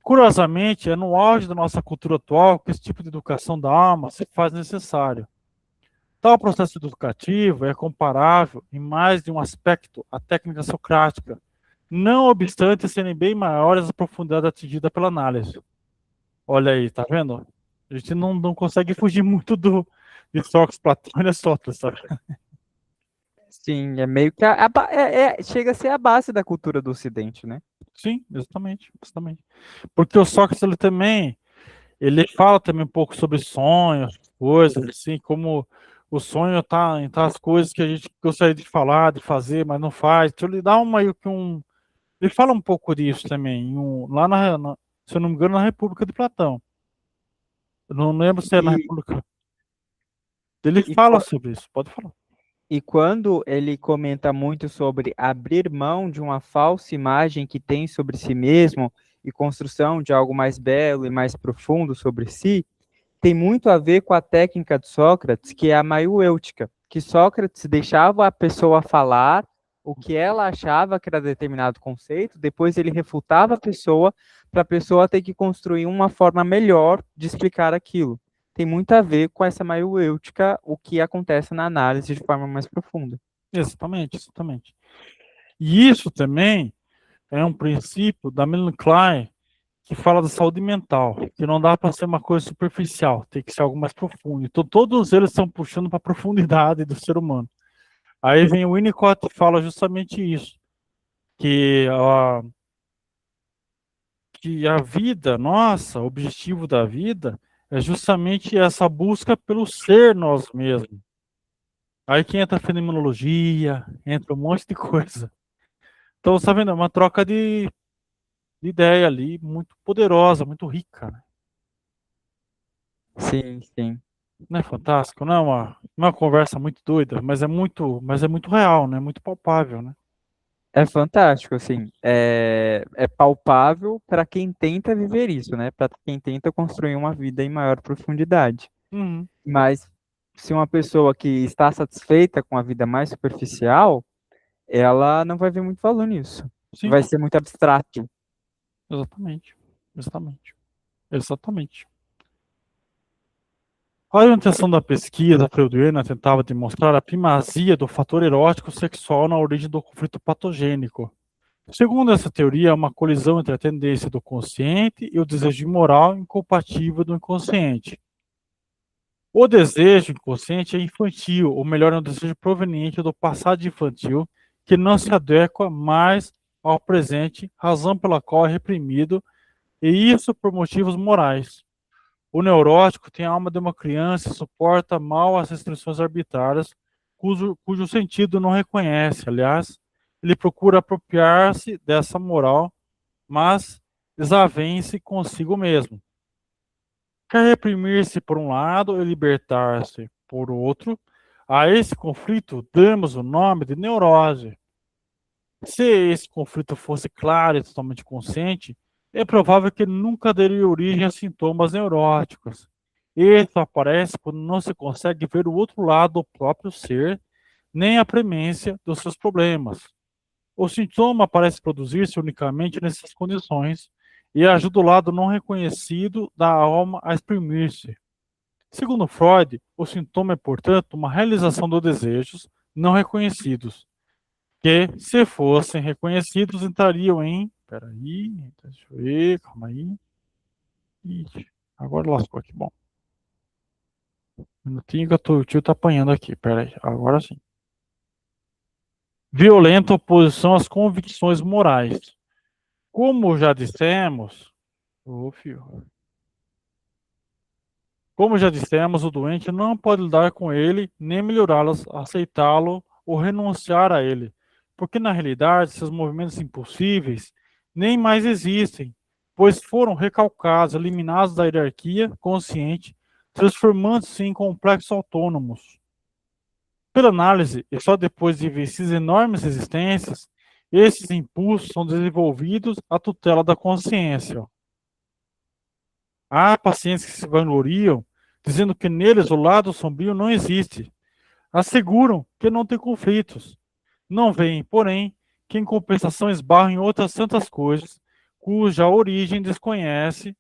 Curiosamente, é no auge da nossa cultura atual que esse tipo de educação da alma se faz necessário. Tal processo educativo é comparável, em mais de um aspecto, à técnica socrática, não obstante serem bem maiores as profundidades atingidas pela análise. Olha aí, tá vendo? A gente não consegue fugir muito de Sócrates, Platão e Aristóteles, sabe? Sim, é meio que chega a ser a base da cultura do Ocidente, né? Sim, exatamente, exatamente. Porque o Sócrates, ele fala também um pouco sobre sonhos, coisas, assim, como o sonho tá em as coisas que a gente gostaria de falar, de fazer, mas não faz. Então ele dá meio que ele fala um pouco disso também, lá se eu não me engano, na República de Platão. Eu não lembro se é na E, República. Ele e, fala qua- sobre isso, pode falar. e quando ele comenta muito sobre abrir mão de uma falsa imagem que tem sobre si mesmo e construção de algo mais belo e mais profundo sobre si, tem muito a ver com a técnica de Sócrates, que é a maiêutica, que Sócrates deixava a pessoa falar o que ela achava que era determinado conceito, depois ele refutava a pessoa para a pessoa ter que construir uma forma melhor de explicar aquilo. Tem muito a ver com essa maiêutica, o que acontece na análise de forma mais profunda. Exatamente, exatamente. E isso também é um princípio da Melanie Klein, que fala da saúde mental, que não dá para ser uma coisa superficial, tem que ser algo mais profundo. Então, todos eles estão puxando para a profundidade do ser humano. Aí vem o Winnicott e fala justamente isso, que que a vida, nossa, o objetivo da vida é justamente essa busca pelo ser nós mesmos. Aí que entra a fenomenologia, entra um monte de coisa. Então, tá vendo? É uma troca de ideia ali, muito poderosa, muito rica, né? Sim, sim. Não é fantástico? Não é uma conversa muito doida, mas é muito real, né? Muito palpável, né? É fantástico, assim. É palpável para quem tenta viver isso, né? Para quem tenta construir uma vida em maior profundidade. Uhum, Mas se uma pessoa que está satisfeita com a vida mais superficial, ela não vai ver muito valor nisso. sim, Vai ser muito abstrato. exatamente. Exatamente. Exatamente. A orientação da pesquisa freudiana tentava demonstrar a primazia do fator erótico sexual na origem do conflito patogênico. Segundo essa teoria, há uma colisão entre a tendência do consciente e o desejo imoral incompatível do inconsciente. O desejo inconsciente é infantil, ou melhor, é um desejo proveniente do passado infantil que não se adequa mais ao presente, razão pela qual é reprimido, e isso por motivos morais. O neurótico tem a alma de uma criança e suporta mal as restrições arbitrárias, cujo sentido não reconhece. Aliás, ele procura apropriar-se dessa moral, mas desavense consigo mesmo. Quer reprimir-se por um lado e libertar-se por outro. A esse conflito damos o nome de neurose. Se esse conflito fosse claro e totalmente consciente, é provável que ele nunca daria origem a sintomas neuróticos. Isso aparece quando não se consegue ver o outro lado do próprio ser, nem a premência dos seus problemas. O sintoma parece produzir-se unicamente nessas condições e ajuda o lado não reconhecido da alma a exprimir-se. Segundo Freud, o sintoma é, portanto, uma realização dos desejos não reconhecidos, que, se fossem reconhecidos, entrariam em. Peraí, deixa eu ver, calma aí. Ixi, agora lascou aqui. Bom, um minutinho que o tio tá apanhando aqui. Peraí, agora sim. Violenta oposição às convicções morais. Como já dissemos, ô, filho, como já dissemos, o doente não pode lidar com ele, nem melhorá-lo, aceitá-lo ou renunciar a ele, porque na realidade seus movimentos impulsíveis nem mais existem, pois foram recalcados, eliminados da hierarquia consciente, transformando-se em complexos autônomos. Pela análise, e só depois de vencer enormes resistências, Esses impulsos são desenvolvidos à tutela da consciência. Há pacientes que se vangloriam, dizendo que neles o lado sombrio não existe. Asseguram que não tem conflitos. Não veem, porém, que em compensação esbarram em outras tantas coisas, cuja origem desconhecem,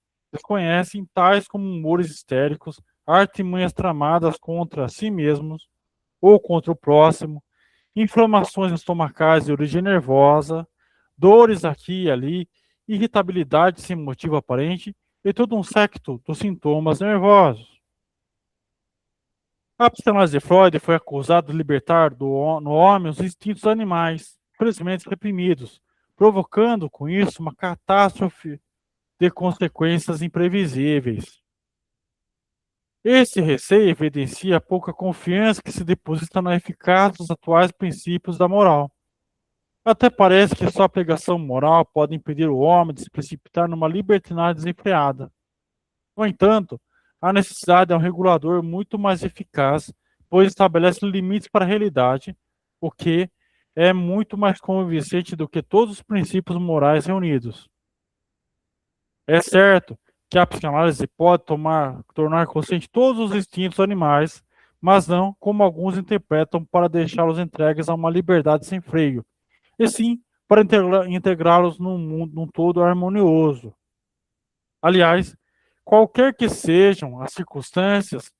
tais como humores histéricos, artimanhas tramadas contra si mesmos ou contra o próximo, inflamações estomacais de origem nervosa, dores aqui e ali, irritabilidade sem motivo aparente e todo um séquito dos sintomas nervosos. A psicanálise de Freud foi acusada de libertar no homem os instintos animais, felizmente reprimidos, provocando com isso uma catástrofe de consequências imprevisíveis. Esse receio evidencia a pouca confiança que se deposita na eficácia dos atuais princípios da moral. Até parece que só a pregação moral pode impedir o homem de se precipitar numa libertinagem desenfreada. No entanto, a necessidade é um regulador muito mais eficaz, pois estabelece limites para a realidade, o que é muito mais convincente do que todos os princípios morais reunidos. É certo que a psicanálise pode tornar consciente todos os instintos animais, mas não como alguns interpretam para deixá-los entregues a uma liberdade sem freio, e sim para integrá-los num mundo, num todo harmonioso. Aliás, qualquer que sejam as circunstâncias,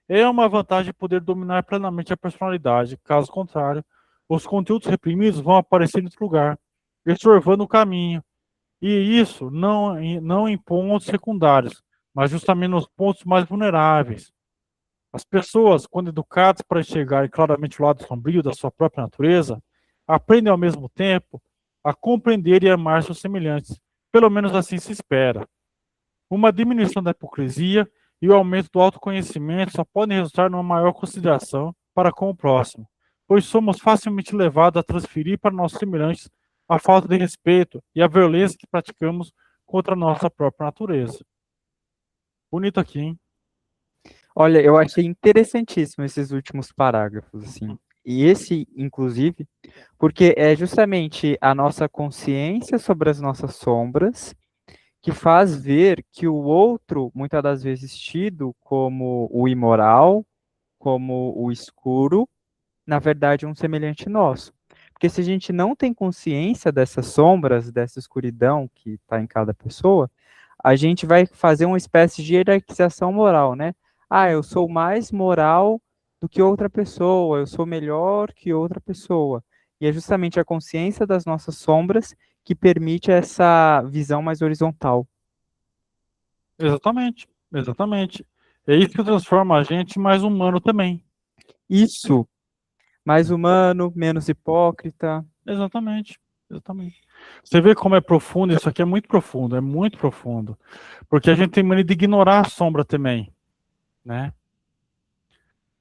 é uma vantagem poder dominar plenamente a personalidade. Caso contrário, os conteúdos reprimidos vão aparecer em outro lugar, estorvando o caminho. E isso não em pontos secundários, mas justamente nos pontos mais vulneráveis. As pessoas, quando educadas para enxergar claramente o lado sombrio da sua própria natureza, aprendem ao mesmo tempo a compreender e amar seus semelhantes. Pelo menos assim se espera. Uma diminuição da hipocrisia e o aumento do autoconhecimento só podem resultar numa maior consideração para com o próximo, pois somos facilmente levados a transferir para nossos semelhantes a falta de respeito e a violência que praticamos contra a nossa própria natureza. Bonito aqui, hein? Olha, eu achei interessantíssimo esses últimos parágrafos, assim. E esse, inclusive, porque é justamente a nossa consciência sobre as nossas sombras que faz ver que o outro, muitas das vezes tido como o imoral, como o escuro, na verdade é um semelhante nosso. Porque se a gente não tem consciência dessas sombras, dessa escuridão que está em cada pessoa, a gente vai fazer uma espécie de hierarquização moral, né? Ah, eu sou mais moral do que outra pessoa, eu sou melhor que outra pessoa. E é justamente a consciência das nossas sombras que permite essa visão mais horizontal. Exatamente, exatamente. É isso que transforma a gente mais humano também. Isso, mais humano, menos hipócrita. Exatamente, exatamente. Você vê como é profundo, isso aqui é muito profundo. Porque a gente tem mania de ignorar a sombra também, né?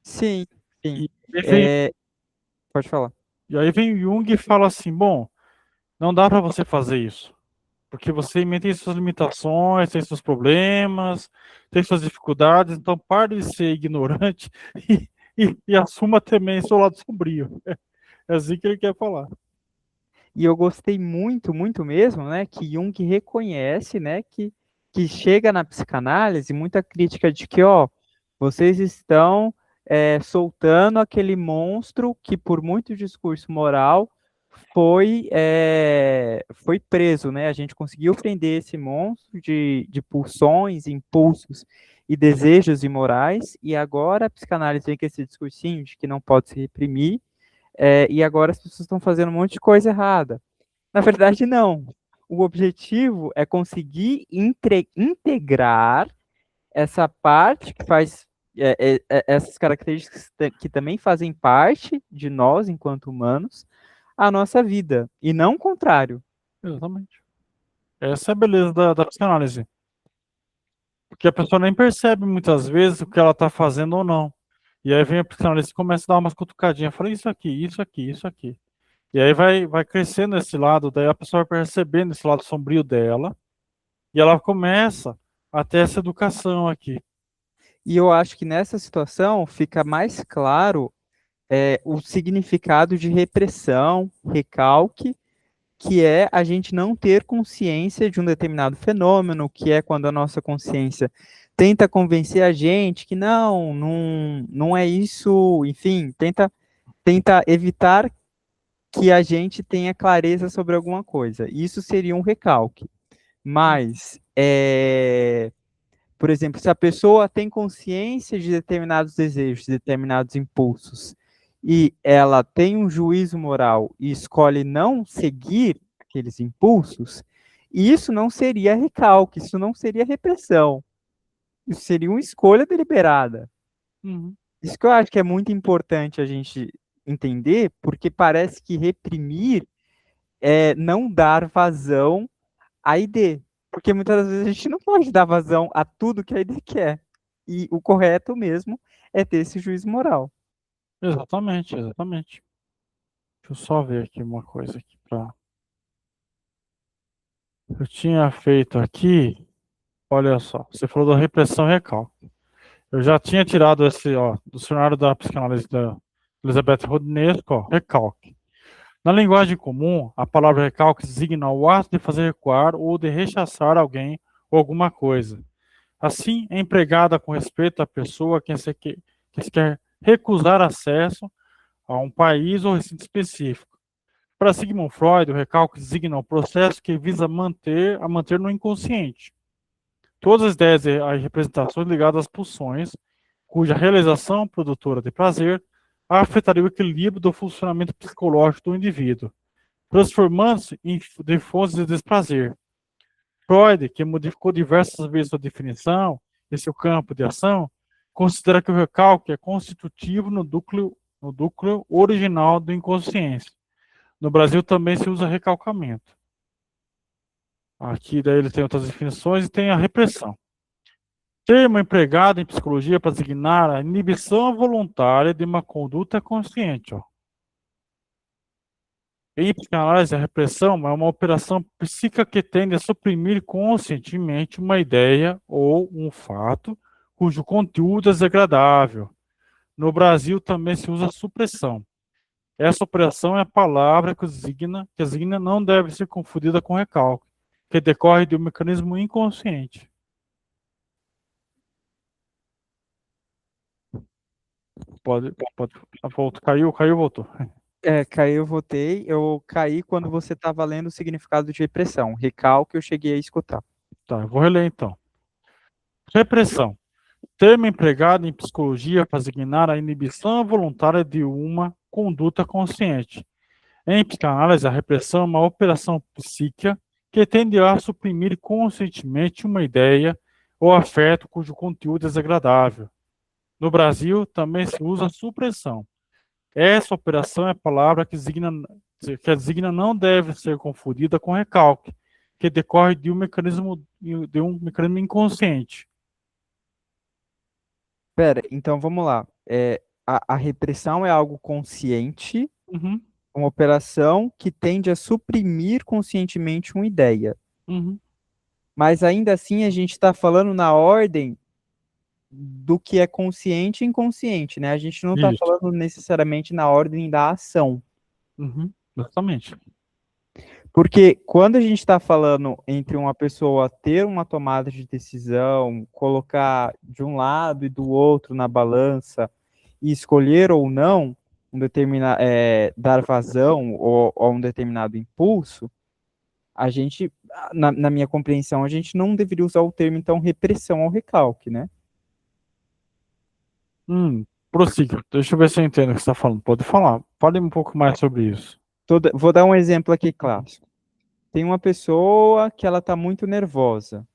Sim, sim. E aí vem, É, pode falar. e aí vem Jung e fala assim, bom, não dá para você fazer isso. Porque você tem suas limitações, tem seus problemas, tem suas dificuldades, então pare de ser ignorante e assuma também seu lado sombrio. É assim que ele quer falar. E eu gostei muito, muito mesmo, né, que Jung reconhece, né, que chega na psicanálise muita crítica de que, ó, vocês estão soltando aquele monstro que por muito discurso moral foi preso, né? A gente conseguiu prender esse monstro de pulsões, impulsos e desejos imorais, e agora a psicanálise vem com esse discursinho de que não pode se reprimir, e agora as pessoas estão fazendo um monte de coisa errada. Na verdade, não. O objetivo é conseguir integrar essa parte que faz essas características que também fazem parte de nós enquanto humanos a nossa vida e não o contrário. Exatamente. Essa é a beleza da psicanálise. Porque a pessoa nem percebe muitas vezes o que ela está fazendo ou não. E aí vem a psicanálise e começa a dar umas cutucadinhas. Fala isso aqui, isso aqui, isso aqui. E aí vai crescendo esse lado, daí a pessoa vai percebendo esse lado sombrio dela. E ela começa a ter essa educação aqui. E eu acho que nessa situação fica mais claro o significado de repressão, recalque que é a gente não ter consciência de um determinado fenômeno, que é quando a nossa consciência tenta convencer a gente que não é isso, enfim, tenta evitar que a gente tenha clareza sobre alguma coisa. Isso seria um recalque. Mas, por exemplo, se a pessoa tem consciência de determinados desejos, de determinados impulsos, e ela tem um juízo moral e escolhe não seguir aqueles impulsos, isso não seria recalque, isso não seria repressão. Isso seria uma escolha deliberada. Uhum. Isso que eu acho que é muito importante a gente entender, porque parece que reprimir é não dar vazão à ID. Porque muitas vezes a gente não pode dar vazão a tudo que a ID quer. E o correto mesmo é ter esse juízo moral. Exatamente, exatamente. Deixa eu só ver aqui uma coisa aqui para. Eu tinha feito aqui, olha só, você falou da repressão e recalque. Eu já tinha tirado esse, ó, do dicionário da psicanálise da Elizabeth Rodnesco, ó, recalque. Na linguagem comum, a palavra recalque designa o ato de fazer recuar ou de rechaçar alguém ou alguma coisa. Assim, é empregada com respeito à pessoa a quem se quer recusar acesso a um país ou recinto específico. Para Sigmund Freud, o recalque designa o processo que visa manter no inconsciente todas as ideias e as representações ligadas às pulsões, cuja realização produtora de prazer afetaria o equilíbrio do funcionamento psicológico do indivíduo, transformando-se de fontes de desprazer. Freud, que modificou diversas vezes sua definição e seu campo de ação, considera que o recalque é constitutivo no núcleo original do inconsciente. No Brasil também se usa recalcamento. Aqui daí ele tem outras definições e tem a repressão. Termo empregado em psicologia para designar a inibição voluntária de uma conduta consciente. Ó. Em psicanálise, a repressão é uma operação psíquica que tende a suprimir conscientemente uma ideia ou um fato cujo conteúdo é desagradável. No Brasil também se usa supressão. Essa operação é a palavra que designa não deve ser confundida com recalque, que decorre de um mecanismo inconsciente. Pode, voltou, caiu, voltou. Caiu, eu votei. Eu caí quando você estava lendo o significado de repressão. Recalque, eu cheguei a escutar. Tá, eu vou reler então. Repressão. Termo empregado em psicologia para designar a inibição voluntária de uma conduta consciente. Em psicanálise, a repressão é uma operação psíquica que tende a suprimir conscientemente uma ideia ou afeto cujo conteúdo é desagradável. No Brasil, também se usa supressão. Essa operação é a palavra que designa não deve ser confundida com recalque, que decorre de um mecanismo inconsciente. Pera, então vamos lá. A repressão é algo consciente, Uhum, uma operação que tende a suprimir conscientemente uma ideia. uhum. Mas ainda assim a gente está falando na ordem do que é consciente e inconsciente, né? A gente não está Isso. falando necessariamente na ordem da ação. Uhum, exatamente. Porque quando a gente está falando entre uma pessoa ter uma tomada de decisão, colocar de um lado e do outro na balança e escolher ou não dar vazão ou a um determinado impulso, a gente, na minha compreensão, a gente não deveria usar o termo, então, repressão ao recalque, né? Prossiga. Deixa eu ver se eu entendo o que você está falando. Pode falar. Fale um pouco mais sobre isso. Vou dar um exemplo aqui clássico. Tem uma pessoa que ela está muito nervosa.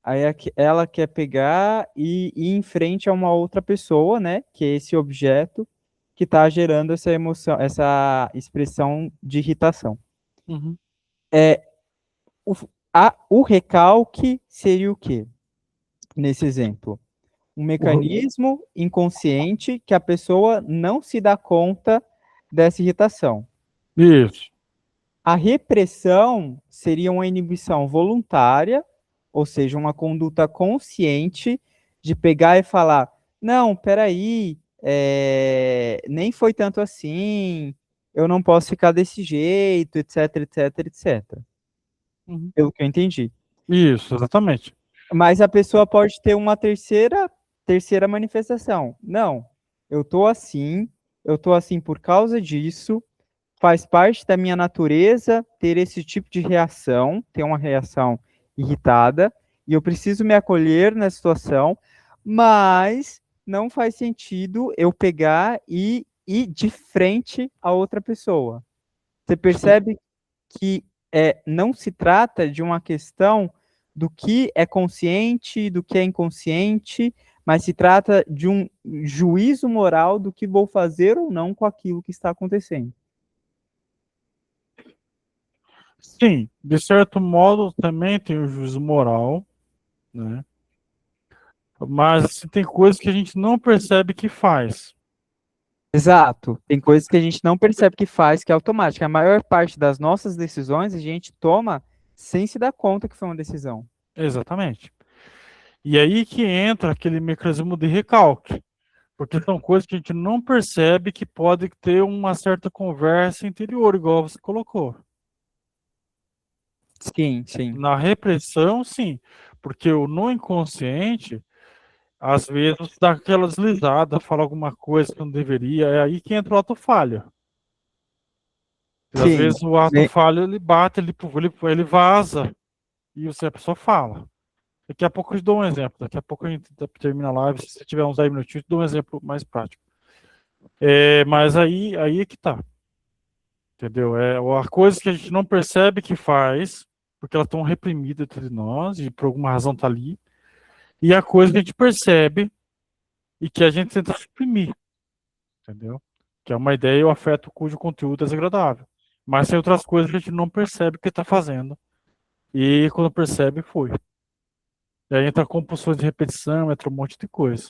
Aí ela quer pegar e ir em frente a uma outra pessoa, né? Que é esse objeto que está gerando essa emoção, essa expressão de irritação. Uhum. O, o recalque seria o quê? Nesse exemplo? Um mecanismo inconsciente que a pessoa não se dá conta dessa irritação. Isso. A repressão seria uma inibição voluntária, ou seja, uma conduta consciente de pegar e falar: não, peraí, nem foi tanto assim, eu não posso ficar desse jeito, etc, etc, etc. Uhum. Pelo que eu entendi. Isso, exatamente. Mas a pessoa pode ter uma terceira manifestação. Não, eu tô assim por causa disso, faz parte da minha natureza ter esse tipo de reação, ter uma reação irritada, e eu preciso me acolher na situação, mas não faz sentido eu pegar e ir de frente a outra pessoa. Você Sim. percebe que não se trata de uma questão do que é consciente, do que é inconsciente, mas se trata de um juízo moral do que vou fazer ou não com aquilo que está acontecendo. Sim, de certo modo também tem o juízo moral, né? Mas assim, tem coisas que a gente não percebe que faz. Exato. Tem coisas que a gente não percebe que faz, que é automática. A maior parte das nossas decisões a gente toma sem se dar conta que foi uma decisão. Exatamente. E aí que entra aquele mecanismo de recalque, porque são coisas que a gente não percebe que pode ter uma certa conversa interior, igual você colocou. Sim, sim. Na repressão, sim, porque o no inconsciente, às vezes, dá aquela deslizada, fala alguma coisa que não deveria, é aí que entra o ato falho. E às Sim. vezes o ato falho, ele bate, ele vaza, e você, a pessoa fala. Daqui a pouco eu te dou um exemplo, daqui a pouco a gente termina a live, se você tiver uns 10 minutinhos, eu te dou um exemplo mais prático. Mas aí é que tá, entendeu? Há coisas que a gente não percebe que faz, porque elas estão reprimidas dentro de nós, e por alguma razão tá ali, e há coisas que a gente percebe e que a gente tenta suprimir, entendeu? Que é uma ideia ou afeto cujo conteúdo é desagradável. Mas tem outras coisas que a gente não percebe que está fazendo. E quando percebe, foi. E aí entra compulsões de repetição, entra um monte de coisa.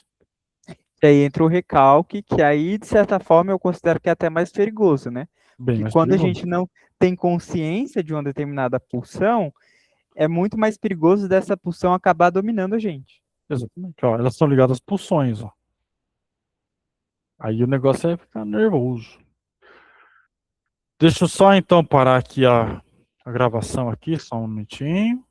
E aí entra o recalque, que aí, de certa forma, eu considero que é até mais perigoso, né? Bem Porque mais quando a perigoso. gente não tem consciência de uma determinada pulsão, é muito mais perigoso dessa pulsão acabar dominando a gente. Exatamente. Ó, elas são ligadas às pulsões, ó. Aí o negócio é ficar nervoso. Deixa eu só então parar aqui a gravação aqui, só um minutinho.